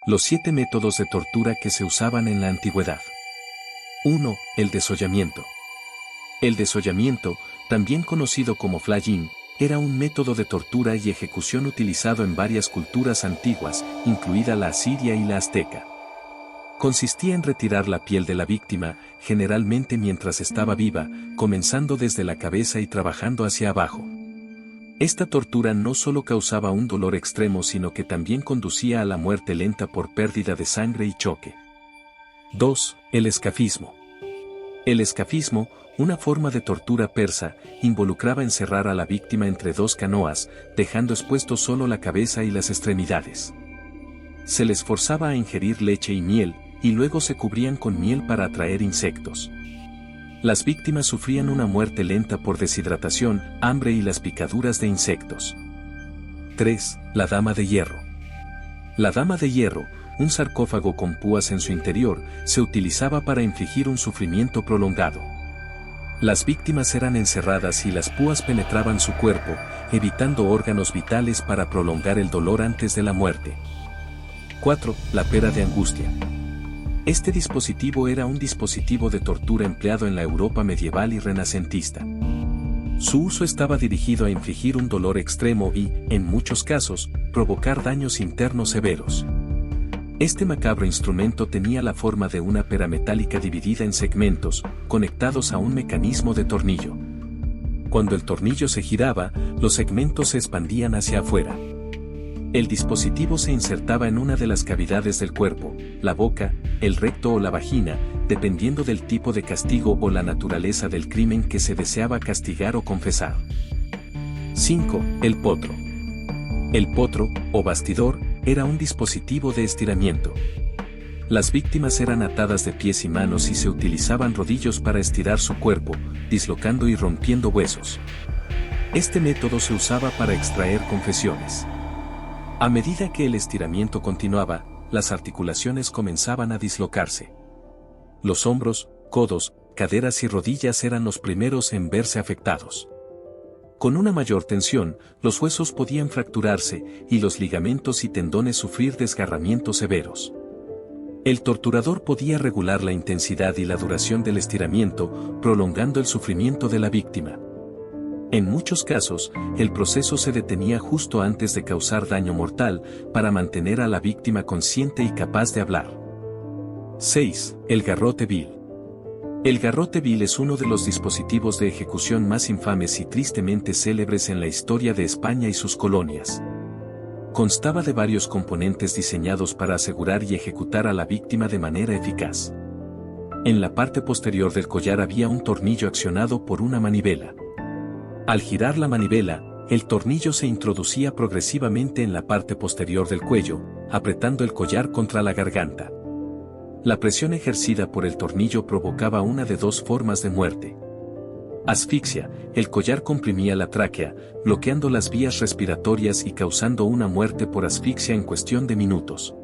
Los 7 métodos de tortura que se usaban en la antigüedad. 1. El desollamiento. El desollamiento, también conocido como flaying, era un método de tortura y ejecución utilizado en varias culturas antiguas, incluida la asiria y la azteca. Consistía en retirar la piel de la víctima, generalmente mientras estaba viva, comenzando desde la cabeza y trabajando hacia abajo. Esta tortura no solo causaba un dolor extremo sino que también conducía a la muerte lenta por pérdida de sangre y choque. 2. El escafismo. El escafismo, una forma de tortura persa, involucraba encerrar a la víctima entre 2 canoas, dejando expuesto solo la cabeza y las extremidades. Se les forzaba a ingerir leche y miel, y luego se cubrían con miel para atraer insectos. Las víctimas sufrían una muerte lenta por deshidratación, hambre y las picaduras de insectos. 3. La dama de hierro. La dama de hierro, un sarcófago con púas en su interior, se utilizaba para infligir un sufrimiento prolongado. Las víctimas eran encerradas y las púas penetraban su cuerpo, evitando órganos vitales para prolongar el dolor antes de la muerte. 4. La pera de angustia. Este dispositivo era un dispositivo de tortura empleado en la Europa medieval y renacentista. Su uso estaba dirigido a infligir un dolor extremo y, en muchos casos, provocar daños internos severos. Este macabro instrumento tenía la forma de una pera metálica dividida en segmentos, conectados a un mecanismo de tornillo. Cuando el tornillo se giraba, los segmentos se expandían hacia afuera. El dispositivo se insertaba en una de las cavidades del cuerpo, la boca, el recto o la vagina, dependiendo del tipo de castigo o la naturaleza del crimen que se deseaba castigar o confesar. 5. El potro. El potro, o bastidor, era un dispositivo de estiramiento. Las víctimas eran atadas de pies y manos y se utilizaban rodillos para estirar su cuerpo, dislocando y rompiendo huesos. Este método se usaba para extraer confesiones. A medida que el estiramiento continuaba, las articulaciones comenzaban a dislocarse. Los hombros, codos, caderas y rodillas eran los primeros en verse afectados. Con una mayor tensión, los huesos podían fracturarse y los ligamentos y tendones sufrir desgarramientos severos. El torturador podía regular la intensidad y la duración del estiramiento, prolongando el sufrimiento de la víctima. En muchos casos, el proceso se detenía justo antes de causar daño mortal, para mantener a la víctima consciente y capaz de hablar. 6. El garrote vil. El garrote vil es uno de los dispositivos de ejecución más infames y tristemente célebres en la historia de España y sus colonias. Constaba de varios componentes diseñados para asegurar y ejecutar a la víctima de manera eficaz. En la parte posterior del collar había un tornillo accionado por una manivela. Al girar la manivela, el tornillo se introducía progresivamente en la parte posterior del cuello, apretando el collar contra la garganta. La presión ejercida por el tornillo provocaba una de 2 formas de muerte. Asfixia, el collar comprimía la tráquea, bloqueando las vías respiratorias y causando una muerte por asfixia en cuestión de minutos.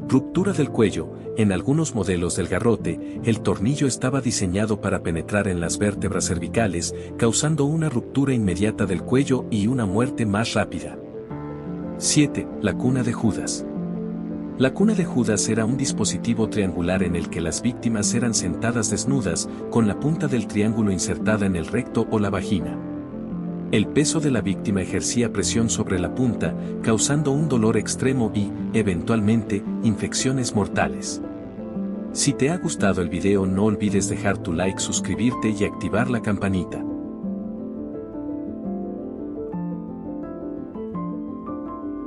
Ruptura del cuello. En algunos modelos del garrote, el tornillo estaba diseñado para penetrar en las vértebras cervicales, causando una ruptura inmediata del cuello y una muerte más rápida. 7. La cuna de Judas. La cuna de Judas era un dispositivo triangular en el que las víctimas eran sentadas desnudas, con la punta del triángulo insertada en el recto o la vagina. El peso de la víctima ejercía presión sobre la punta, causando un dolor extremo y, eventualmente, infecciones mortales. Si te ha gustado el video no olvides dejar tu like, suscribirte y activar la campanita.